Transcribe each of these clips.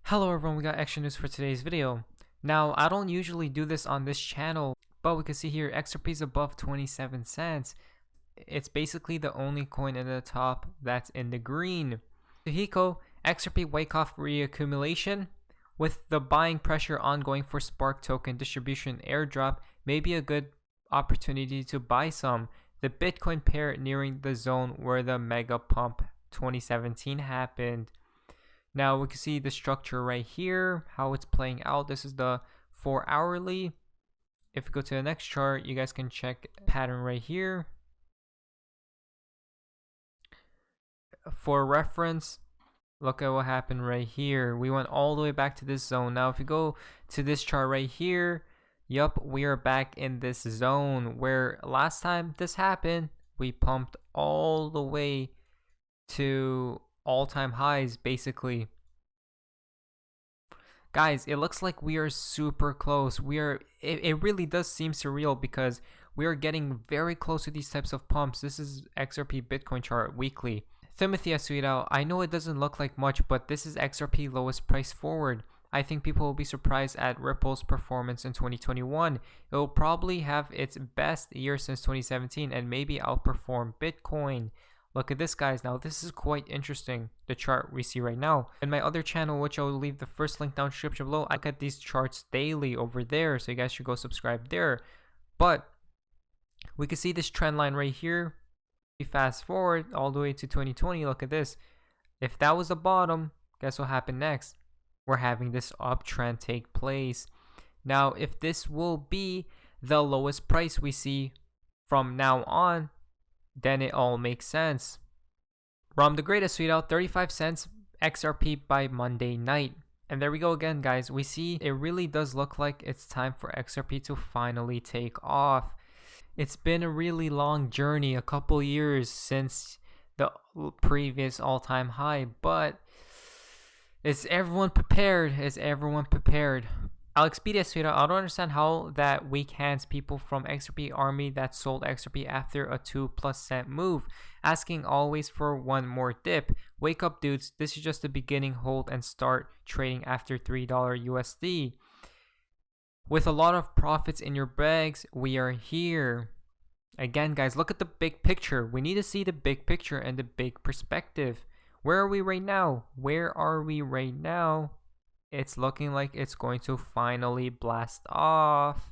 Hello everyone, we got extra news for today's video. Now, I don't usually do this on this channel, but we can see here XRP is above 27 cents. It's basically the only coin at the top that's in the green. Hiko, XRP wake-off reaccumulation. With the buying pressure ongoing for Spark token distribution airdrop, may be a good opportunity to buy some. The Bitcoin pair nearing the zone where the mega pump 2017 happened. Now we can see the structure right here, how it's playing out. This is the 4 hourly. If we go to the next chart, you guys can check pattern right here. For reference, look at what happened right here. We went all the way back to this zone. Now if you go to this chart right here, yup, we are back in this zone where last time this happened, we pumped all the way to all-time highs basically. Guys, it looks like we are super close. It really does seem surreal because we are getting very close to these types of pumps. This is XRP Bitcoin chart weekly. Timothy has tweeted out, I know it doesn't look like much, but this is XRP lowest price forward. I think people will be surprised at Ripple's performance in 2021. It will probably have its best year since 2017 and maybe outperform Bitcoin. Look at this, guys. Now this is quite interesting, the chart we see right now. In my other channel, which I will leave the first link down in the description below, I look at these charts daily over there, so you guys should go subscribe there. But we can see this trend line right here. We fast forward all the way to 2020. Look at this. If that was the bottom, guess what happened next? We're having this uptrend take place. Now, if this will be the lowest price we see from now on, then it all makes sense. Rom the Greatest tweet out 35 cents XRP by Monday night. And there we go again, guys. We see it really does look like it's time for XRP to finally take off. It's been a really long journey, a couple years since the previous all-time high, but is everyone prepared? Is everyone prepared? Alex BDS tweeted out, I don't understand how that weak hands people from XRP army that sold XRP after a 2+ cent move, asking always for one more dip. Wake up, dudes. This is just the beginning. Hold and start trading after $3 USD. With a lot of profits in your bags, we are here. Again, guys, look at the big picture. We need to see the big picture and the big perspective. Where are we right now? Where are we right now? It's looking like it's going to finally blast off.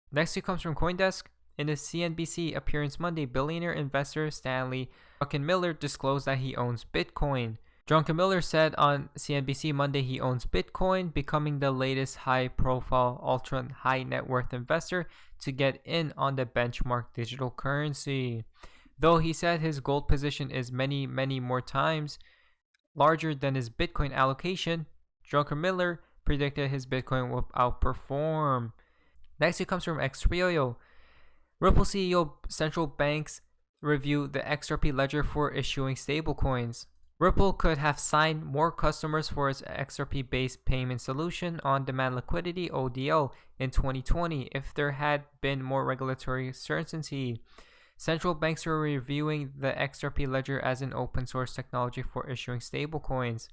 Next tweet comes from CoinDesk. In the CNBC appearance Monday, billionaire investor Stanley Druckenmiller disclosed that he owns Bitcoin. Druckenmiller said on CNBC Monday he owns Bitcoin, becoming the latest high-profile ultra-high net worth investor to get in on the benchmark digital currency. Though he said his gold position is many more times larger than his Bitcoin allocation, Druckenmiller predicted his Bitcoin will outperform. Next, it comes from XRP. Ripple CEO central banks review the XRP ledger for issuing stablecoins. Ripple could have signed more customers for its XRP-based payment solution on-demand liquidity (ODL) in 2020 if there had been more regulatory certainty. Central banks are reviewing the XRP ledger as an open-source technology for issuing stablecoins.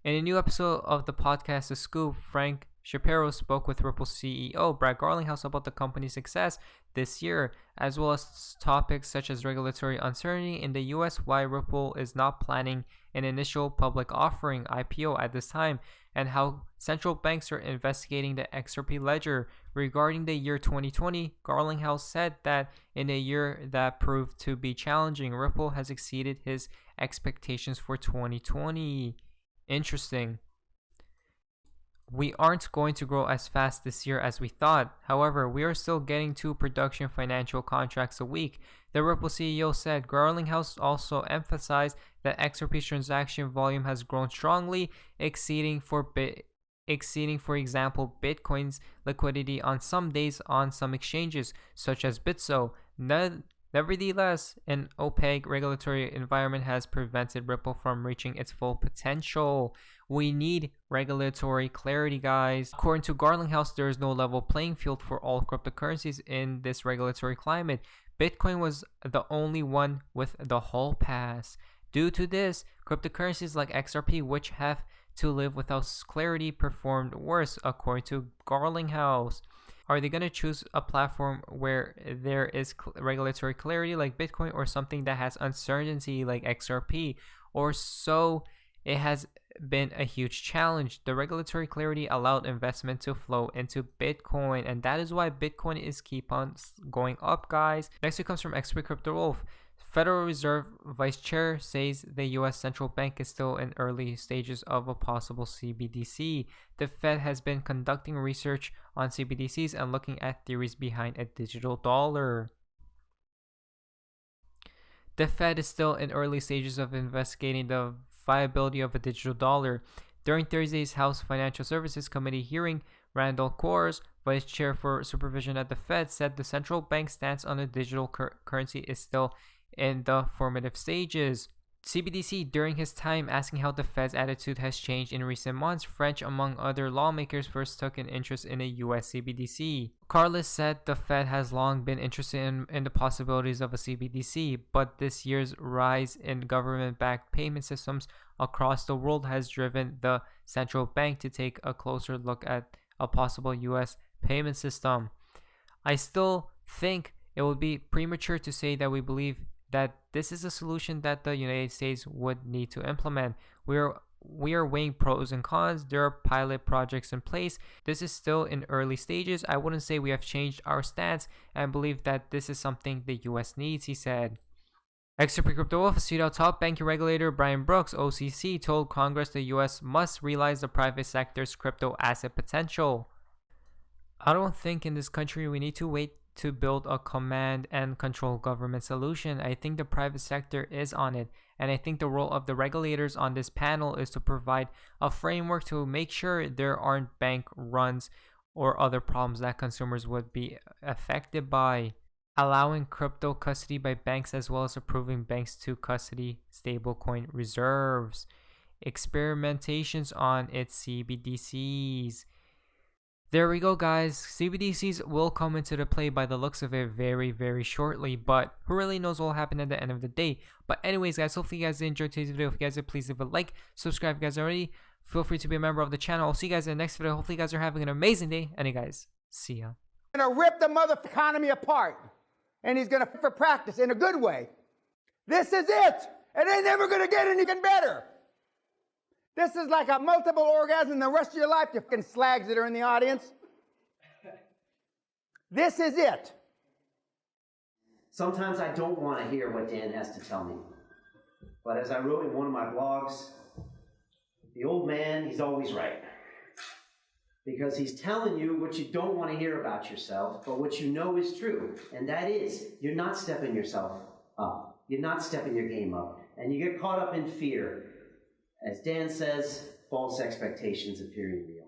In a new episode of the podcast The Scoop, Frank Shapiro spoke with Ripple CEO Brad Garlinghouse about the company's success this year, as well as topics such as regulatory uncertainty in the US, why Ripple is not planning an initial public offering (IPO) at this time, and how central banks are investigating the XRP ledger. Regarding the year 2020, Garlinghouse said that in a year that proved to be challenging, Ripple has exceeded his expectations for 2020. Interesting. We aren't going to grow as fast this year as we thought. However, we are still getting 2 production financial contracts a week, the Ripple CEO said. Garlinghouse also emphasized that XRP's transaction volume has grown strongly, exceeding, for example, Bitcoin's liquidity on some days on some exchanges, such as Bitso. Nevertheless, an opaque regulatory environment has prevented Ripple from reaching its full potential. We need regulatory clarity, guys. According to Garlinghouse, there is no level playing field for all cryptocurrencies in this regulatory climate. Bitcoin was the only one with the hall pass. Due to this, cryptocurrencies like XRP, which have to live without clarity performed worse, according to Garlinghouse. Are they going to choose a platform where there is regulatory clarity like Bitcoin, or something that has uncertainty like XRP? Or so it has been a huge challenge. The regulatory clarity allowed investment to flow into Bitcoin, and that is why Bitcoin is keep on going up, guys. Next it comes from Expert Crypto Wolf. Federal Reserve Vice Chair says the U.S. Central Bank is still in early stages of a possible CBDC. The Fed has been conducting research on CBDCs and looking at theories behind a digital dollar. The Fed is still in early stages of investigating the viability of a digital dollar. During Thursday's House Financial Services Committee hearing, Randall Kors, Vice Chair for Supervision at the Fed, said the central bank's stance on a digital currency is still in the formative stages. CBDC, during his time asking how the Fed's attitude has changed in recent months, French, among other lawmakers, first took an interest in a US CBDC. Carlos said the Fed has long been interested in the possibilities of a CBDC, but this year's rise in government-backed payment systems across the world has driven the central bank to take a closer look at a possible US payment system. I still think it would be premature to say that we believe that this is a solution that the United States would need to implement. We are weighing pros and cons. There are pilot projects in place. This is still in early stages. I wouldn't say we have changed our stance and believe that this is something the US needs, he said. XRP Crypto Wolf, Seattle top banking regulator Brian Brooks, OCC, told Congress the US must realize the private sector's crypto asset potential. I don't think in this country we need to wait to build a command and control government solution. I think the private sector is on it, and I think the role of the regulators on this panel is to provide a framework to make sure there aren't bank runs or other problems that consumers would be affected by. Allowing crypto custody by banks as well as approving banks to custody stablecoin reserves. Experimentations on its CBDCs. There we go, guys. CBDCs will come into the play by the looks of it very, very shortly, but who really knows what will happen at the end of the day. But anyways, guys, hopefully you guys enjoyed today's video. If you guys did, please leave a like, subscribe if you guys already. Feel free to be a member of the channel. I'll see you guys in the next video. Hopefully you guys are having an amazing day. And hey guys, see ya. Gonna rip the mother economy apart, and he's gonna for practice in a good way. This is it. It ain't never gonna get any better. This is like a multiple orgasm the rest of your life, you fucking slags that are in the audience. This is it. Sometimes I don't want to hear what Dan has to tell me. But as I wrote in one of my blogs, the old man, he's always right. Because he's telling you what you don't want to hear about yourself, but what you know is true. And that is, you're not stepping yourself up. You're not stepping your game up. And you get caught up in fear. As Dan says, false expectations appearing real.